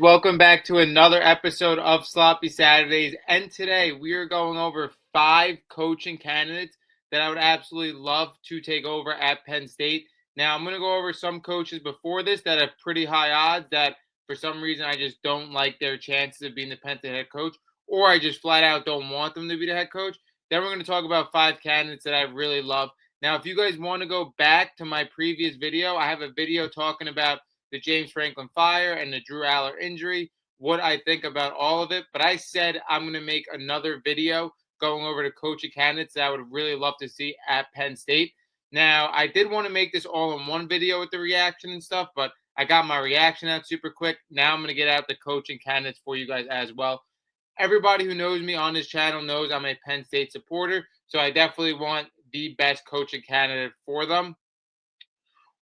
Welcome back to another episode of Sloppy Saturdays. And today we are going over 5 coaching candidates that I would absolutely love to take over at Penn State. Now, I'm going to go over some coaches before this that have pretty high odds that for some reason I just don't like their chances of being the Penn State head coach, or I just flat out don't want them to be the head coach. Then we're going to talk about 5 candidates that I really love. Now, if you guys want to go back to my previous video, I have a video talking about the James Franklin fire and the Drew Aller injury, what I think about all of it. But I said I'm going to make another video going over the coaching candidates that I would really love to see at Penn State. Now, I did want to make this all in one video with the reaction and stuff, but I got my reaction out super quick. Now I'm going to get out the coaching candidates for you guys as well. Everybody who knows me on this channel knows I'm a Penn State supporter, so I definitely want the best coaching candidate for them.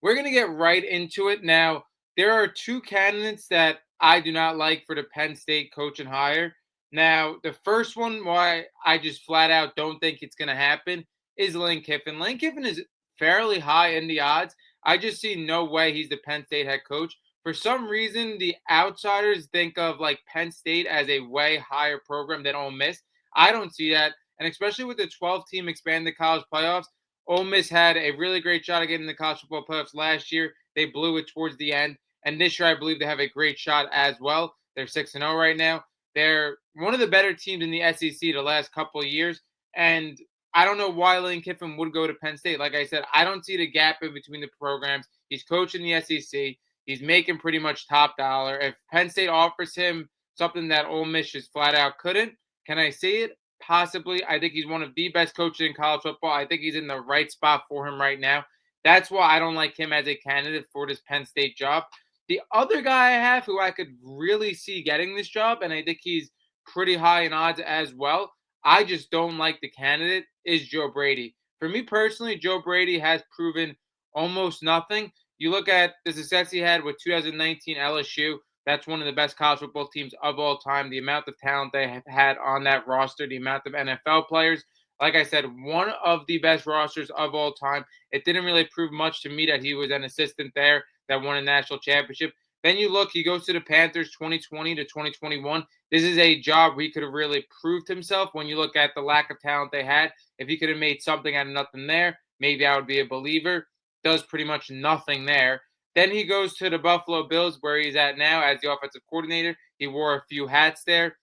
We're going to get right into it now. There are 2 candidates that I do not like for the Penn State coach and hire. Now, the first one, why I just flat out don't think it's going to happen, is Lane Kiffin. Lane Kiffin is fairly high in the odds. I just see no way he's the Penn State head coach. For some reason, the outsiders think of like Penn State as a way higher program than Ole Miss. I don't see that. And especially with the 12-team expanded college playoffs, Ole Miss had a really great shot at getting the college football playoffs last year. They blew it towards the end. And this year, I believe they have a great shot as well. They're 6-0 right now. They're one of the better teams in the SEC the last couple of years. And I don't know why Lane Kiffin would go to Penn State. Like I said, I don't see the gap in between the programs. He's coaching the SEC. He's making pretty much top dollar. If Penn State offers him something that Ole Miss just flat out couldn't, can I see it? Possibly. I think he's one of the best coaches in college football. I think he's in the right spot for him right now. That's why I don't like him as a candidate for this Penn State job. The other guy I have who I could really see getting this job, and I think he's pretty high in odds as well, I just don't like the candidate, is Joe Brady. For me personally, Joe Brady has proven almost nothing. You look at the success he had with 2019 LSU. That's one of the best college football teams of all time. The amount of talent they have had on that roster, the amount of NFL players. Like I said, one of the best rosters of all time. It didn't really prove much to me that he was an assistant there that won a national championship. Then you look, he goes to the Panthers 2020 to 2021. This is a job where he could have really proved himself when you look at the lack of talent they had. If he could have made something out of nothing there, maybe I would be a believer. Does pretty much nothing there. Then he goes to the Buffalo Bills, where he's at now as the offensive coordinator. He wore a few hats there.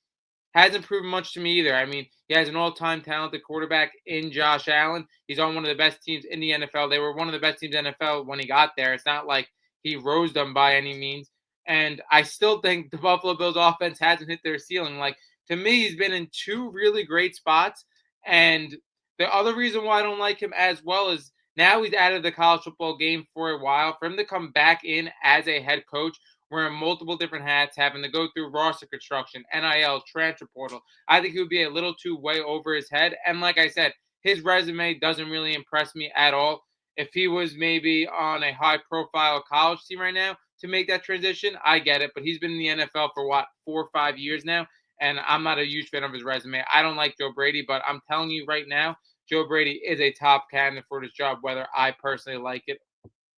Hasn't proven much to me either. I mean, he has an all-time talented quarterback in Josh Allen. He's on one of the best teams in the NFL. They were one of the best teams in the NFL when he got there. It's not like he rose them by any means. And I still think the Buffalo Bills offense hasn't hit their ceiling. Like, to me, he's been in 2 really great spots. And the other reason why I don't like him as well is now he's out of the college football game for a while. For him to come back in as a head coach, wearing multiple different hats, having to go through roster construction, NIL, transfer portal, I think he would be a little too way over his head. And like I said, his resume doesn't really impress me at all. If he was maybe on a high-profile college team right now to make that transition, I get it. But he's been in the NFL for, 4 or 5 years now, and I'm not a huge fan of his resume. I don't like Joe Brady, but I'm telling you right now, Joe Brady is a top candidate for this job, whether I personally like it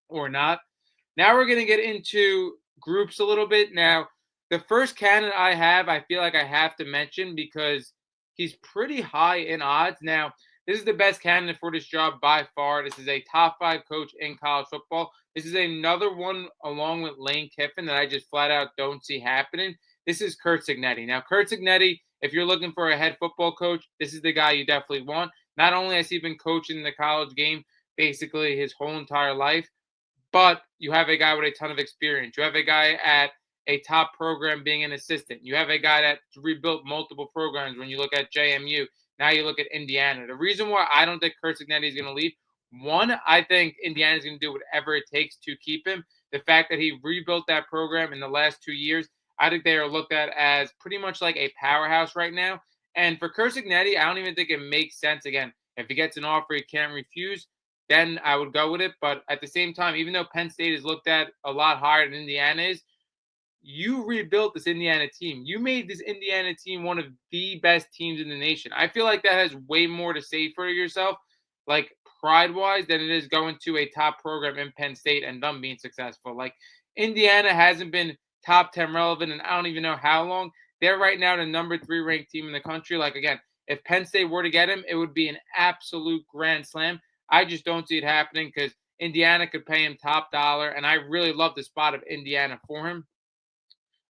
or not. Now we're going to get into groups a little bit. Now, the first candidate I have, I feel like I have to mention because he's pretty high in odds. Now, this is the best candidate for this job by far. This is a top 5 coach in college football. This is another one along with Lane Kiffin that I just flat out don't see happening. This is Curt Cignetti. Now, Curt Cignetti, if you're looking for a head football coach, this is the guy you definitely want. Not only has he been coaching the college game basically his whole entire life, but you have a guy with a ton of experience. You have a guy at a top program being an assistant. You have a guy that's rebuilt multiple programs when you look at JMU. Now you look at Indiana. The reason why I don't think Curt Cignetti is going to leave, one, I think Indiana is going to do whatever it takes to keep him. The fact that he rebuilt that program in the last 2 years, I think they are looked at as pretty much like a powerhouse right now. And for Curt Cignetti, I don't even think it makes sense. Again, if he gets an offer he can't refuse, then I would go with it. But at the same time, even though Penn State is looked at a lot higher than Indiana is, you rebuilt this Indiana team. You made this Indiana team one of the best teams in the nation. I feel like that has way more to say for yourself, like pride-wise, than it is going to a top program in Penn State and them being successful. Like, Indiana hasn't been top 10 relevant, and I don't even know how long. They're right now the number 3 ranked team in the country. Like, again, if Penn State were to get him, it would be an absolute grand slam. I just don't see it happening because Indiana could pay him top dollar, and I really love the spot of Indiana for him.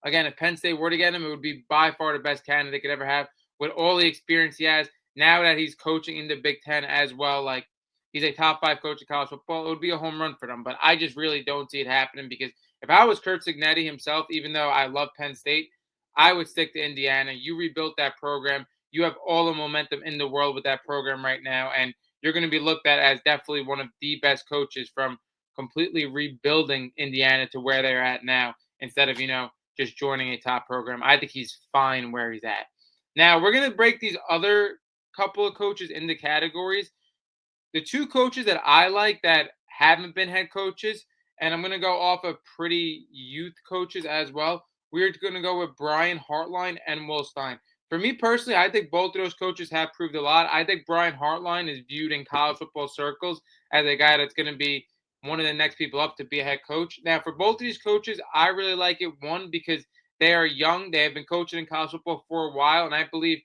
Again, if Penn State were to get him, it would be by far the best candidate they could ever have with all the experience he has. Now that he's coaching in the Big Ten as well, like he's a top 5 coach in college football, it would be a home run for them. But I just really don't see it happening because if I was Kurt Cignetti himself, even though I love Penn State, I would stick to Indiana. You rebuilt that program. You have all the momentum in the world with that program right now, and you're going to be looked at as definitely one of the best coaches from completely rebuilding Indiana to where they're at now instead of, just joining a top program. I think he's fine where he's at. Now, we're going to break these other couple of coaches into categories. The 2 coaches that I like that haven't been head coaches, and I'm going to go off of pretty youth coaches as well. We're going to go with Brian Hartline and Will Stein. For me personally, I think both of those coaches have proved a lot. I think Brian Hartline is viewed in college football circles as a guy that's going to be one of the next people up to be a head coach. Now, for both of these coaches, I really like it. One, because they are young. They have been coaching in college football for a while, and I believe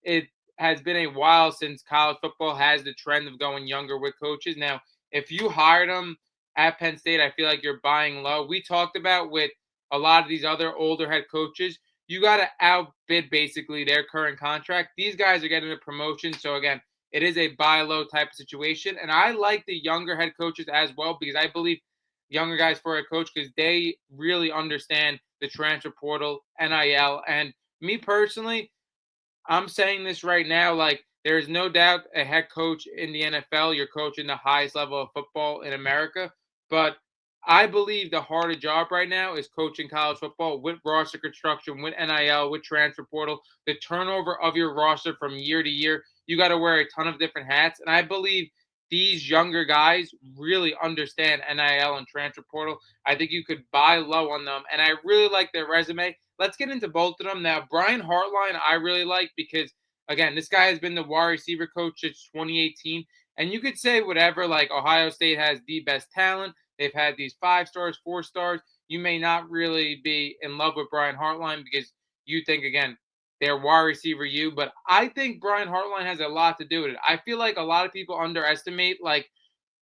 it has been a while since college football has the trend of going younger with coaches. Now, if you hired them at Penn State, I feel like you're buying low. We talked about with a lot of these other older head coaches, you got to outbid basically their current contract. These guys are getting a promotion. So, again, it is a buy low type of situation. And I like the younger head coaches as well because I believe younger guys for a coach because they really understand the transfer portal, NIL. And me personally, I'm saying this right now, like there is no doubt a head coach in the NFL, you're coaching the highest level of football in America. But I believe the harder job right now is coaching college football with roster construction, with NIL, with transfer portal, the turnover of your roster from year to year. You got to wear a ton of different hats. And I believe these younger guys really understand NIL and transfer portal. I think you could buy low on them. And I really like their resume. Let's get into both of them. Now, Brian Hartline, I really like because, again, this guy has been the wide receiver coach since 2018. And you could say whatever, like Ohio State has the best talent. They've had these 5 stars, 4 stars. You may not really be in love with Brian Hartline because you think, again, they're wide receiver you. But I think Brian Hartline has a lot to do with it. I feel like a lot of people underestimate, like,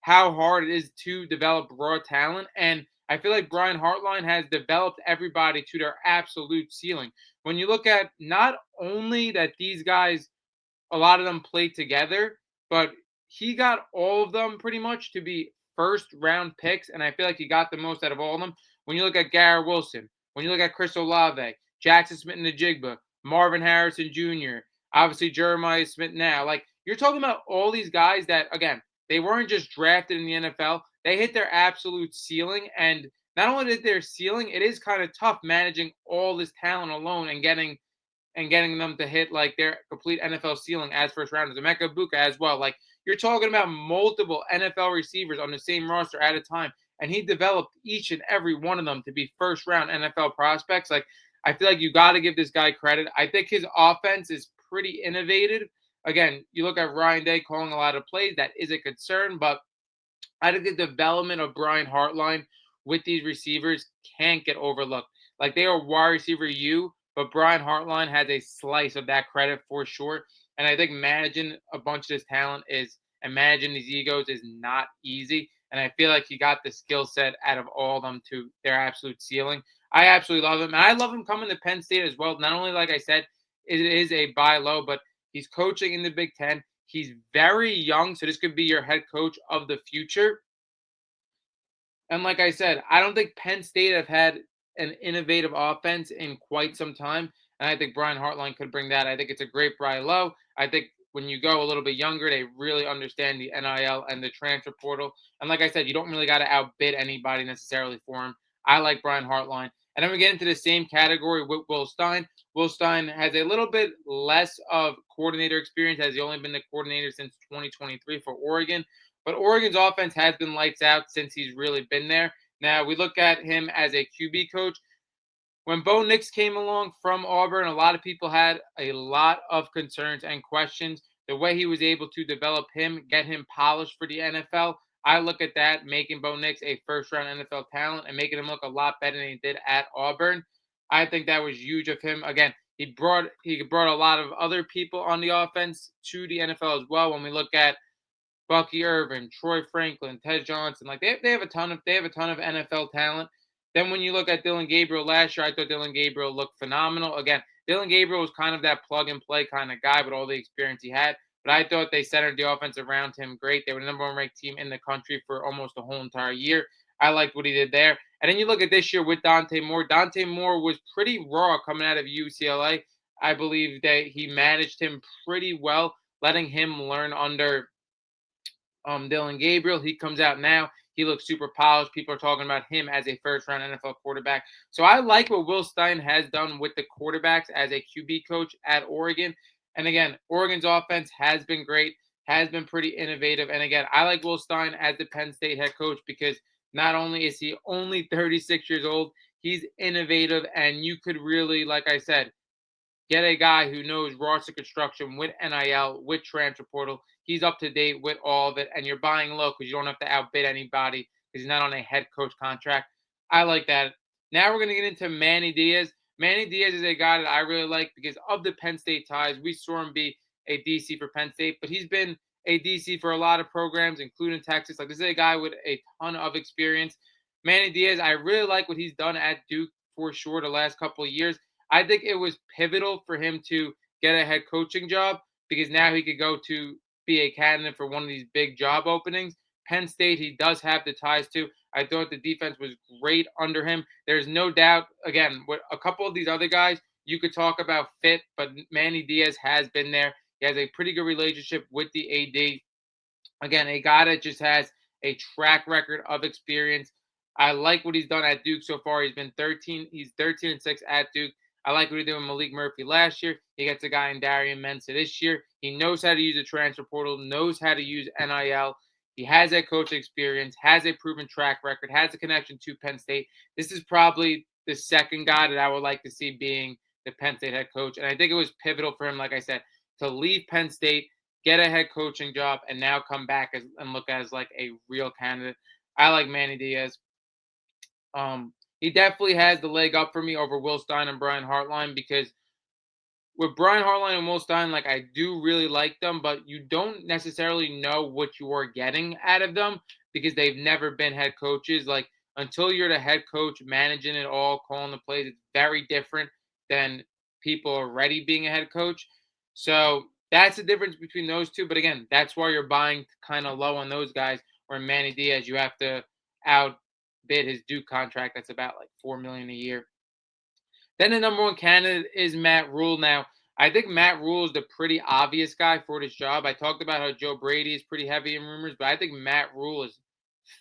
how hard it is to develop raw talent. And I feel like Brian Hartline has developed everybody to their absolute ceiling. When you look at not only that these guys, a lot of them played together, but he got all of them pretty much to be first round picks. And I feel like he got the most out of all of them. When you look at Garrett Wilson, when you look at Chris Olave, Jackson Smith and Najigba, Marvin Harrison Jr., obviously Jeremiah Smith now, like you're talking about all these guys that, again, they weren't just drafted in the NFL. They hit their absolute ceiling. And not only did their ceiling, it is kind of tough managing all this talent alone and getting them to hit like their complete NFL ceiling as first rounders. Emeka Buka as well. Like you're talking about multiple NFL receivers on the same roster at a time. And he developed each and every one of them to be first round NFL prospects. Like I feel like you got to give this guy credit. I think his offense is pretty innovative. Again, you look at Ryan Day calling a lot of plays. That is a concern, but I think the development of Brian Hartline with these receivers can't get overlooked. Like they are wide receiver you, but Brian Hartline has a slice of that credit for sure. And I think managing a bunch of this talent is and managing these egos is not easy. And I feel like he got the skill set out of all of them to their absolute ceiling. I absolutely love him. And I love him coming to Penn State as well. Not only, like I said, it is a buy low, but he's coaching in the Big Ten. He's very young, so this could be your head coach of the future. And like I said, I don't think Penn State have had an innovative offense in quite some time. And I think Brian Hartline could bring that. I think it's a great buy low. I think when you go a little bit younger, they really understand the NIL and the transfer portal. And like I said, you don't really got to outbid anybody necessarily for him. I like Brian Hartline. And then we get into the same category with Will Stein. Will Stein has a little bit less of coordinator experience, has he only been the coordinator since 2023 for Oregon. But Oregon's offense has been lights out since he's really been there. Now, we look at him as a QB coach. When Bo Nix came along from Auburn, a lot of people had a lot of concerns and questions. The way he was able to develop him, get him polished for the NFL, I look at that, making Bo Nix a first-round NFL talent and making him look a lot better than he did at Auburn. I think that was huge of him. Again, he brought a lot of other people on the offense to the NFL as well. When we look at Bucky Irvin, Troy Franklin, Ted Johnson. Like they have a ton of NFL talent. Then when you look at Dylan Gabriel last year, I thought Dylan Gabriel looked phenomenal. Again, Dylan Gabriel was kind of that plug and play kind of guy with all the experience he had. But I thought they centered the offense around him great. They were the number one ranked team in the country for almost the whole entire year. I liked what he did there. And then you look at this year with Dante Moore. Dante Moore was pretty raw coming out of UCLA. I believe that he managed him pretty well, letting him learn under Dylan Gabriel. He comes out now. He looks super polished. People are talking about him as a first round NFL quarterback. So I like what Will Stein has done with the quarterbacks as a QB coach at Oregon. And again, Oregon's offense has been great, has been pretty innovative. And again, I like Will Stein as the Penn State head coach because not only is he only 36 years old, he's innovative. And you could really, like I said, get a guy who knows roster construction with NIL, with transfer portal. He's up to date with all of it, and you're buying low because you don't have to outbid anybody because he's not on a head coach contract. I like that. Now we're going to get into Manny Diaz. Manny Diaz is a guy that I really like because of the Penn State ties. We saw him be a DC for Penn State, but he's been a DC for a lot of programs, including Texas. Like this is a guy with a ton of experience. Manny Diaz, I really like what he's done at Duke for sure the last couple of years. I think it was pivotal for him to get a head coaching job because now he could go to be a candidate for one of these big job openings. Penn State, he does have the ties to. I thought the defense was great under him. There's no doubt, again, with a couple of these other guys, you could talk about fit, but Manny Diaz has been there. He has a pretty good relationship with the AD. Again, a guy that just has a track record of experience. I like what he's done at Duke so far. He's 13 and 6 at Duke. I like what he did with Malik Murphy last year. He gets a guy in Darian Mensah this year. He knows how to use the transfer portal, knows how to use NIL. He has that coach experience, has a proven track record, has a connection to Penn State. This is probably the second guy that I would like to see being the Penn State head coach. And I think it was pivotal for him, like I said, to leave Penn State, get a head coaching job, and now come back and look as like a real candidate. I like Manny Diaz. He definitely has the leg up for me over Will Stein and Brian Hartline because with Brian Hartline and Will Stein, like I do really like them, but you don't necessarily know what you are getting out of them because they've never been head coaches. Like until you're the head coach, managing it all, calling the plays, it's very different than people already being a head coach. So that's the difference between those two. But again, that's why you're buying kind of low on those guys. Where Manny Diaz, you have to outbid his Duke contract. That's about like $4 million a year. Then the number one candidate is Matt Rule. Now, I think Matt Rule is the pretty obvious guy for this job. I talked about how Joe Brady is pretty heavy in rumors, but I think Matt Rule is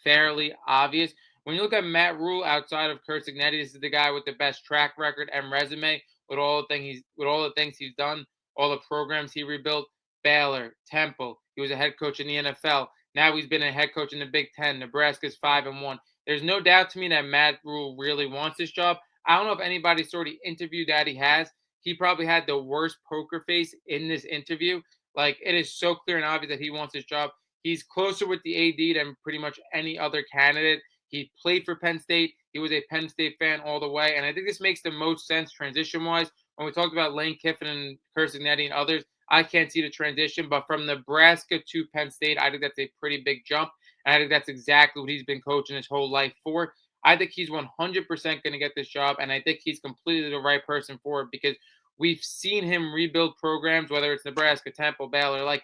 fairly obvious. When you look at Matt Rule outside of Kurt Signetti, this is the guy with the best track record and resume with all the things he's done, all the programs he rebuilt. Baylor, Temple. He was a head coach in the NFL. Now he's been a head coach in the Big Ten. Nebraska's 5-1. There's no doubt to me that Matt Rule really wants this job. I don't know if anybody's sort of interviewed that he has. He probably had the worst poker face in this interview. Like it is so clear and obvious that he wants this job. He's closer with the AD than pretty much any other candidate. He played for Penn State. He was a Penn State fan all the way. And I think this makes the most sense transition-wise. When we talked about Lane Kiffin and Kurt Signetti and others, I can't see the transition. But from Nebraska to Penn State, I think that's a pretty big jump. And I think that's exactly what he's been coaching his whole life for. I think he's 100% going to get this job, and I think he's completely the right person for it because we've seen him rebuild programs, whether it's Nebraska, Temple, Baylor. Like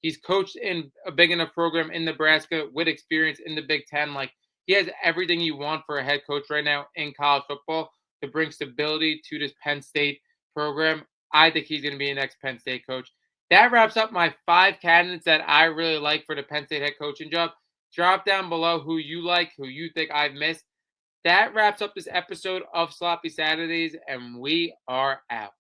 he's coached in a big enough program in Nebraska with experience in the Big Ten. Like he has everything you want for a head coach right now in college football to bring stability to this Penn State program. I think he's going to be the next Penn State coach. That wraps up my 5 candidates that I really like for the Penn State head coaching job. Drop down below who you like, who you think I've missed. That wraps up this episode of Sloppy Saturdays, and we are out.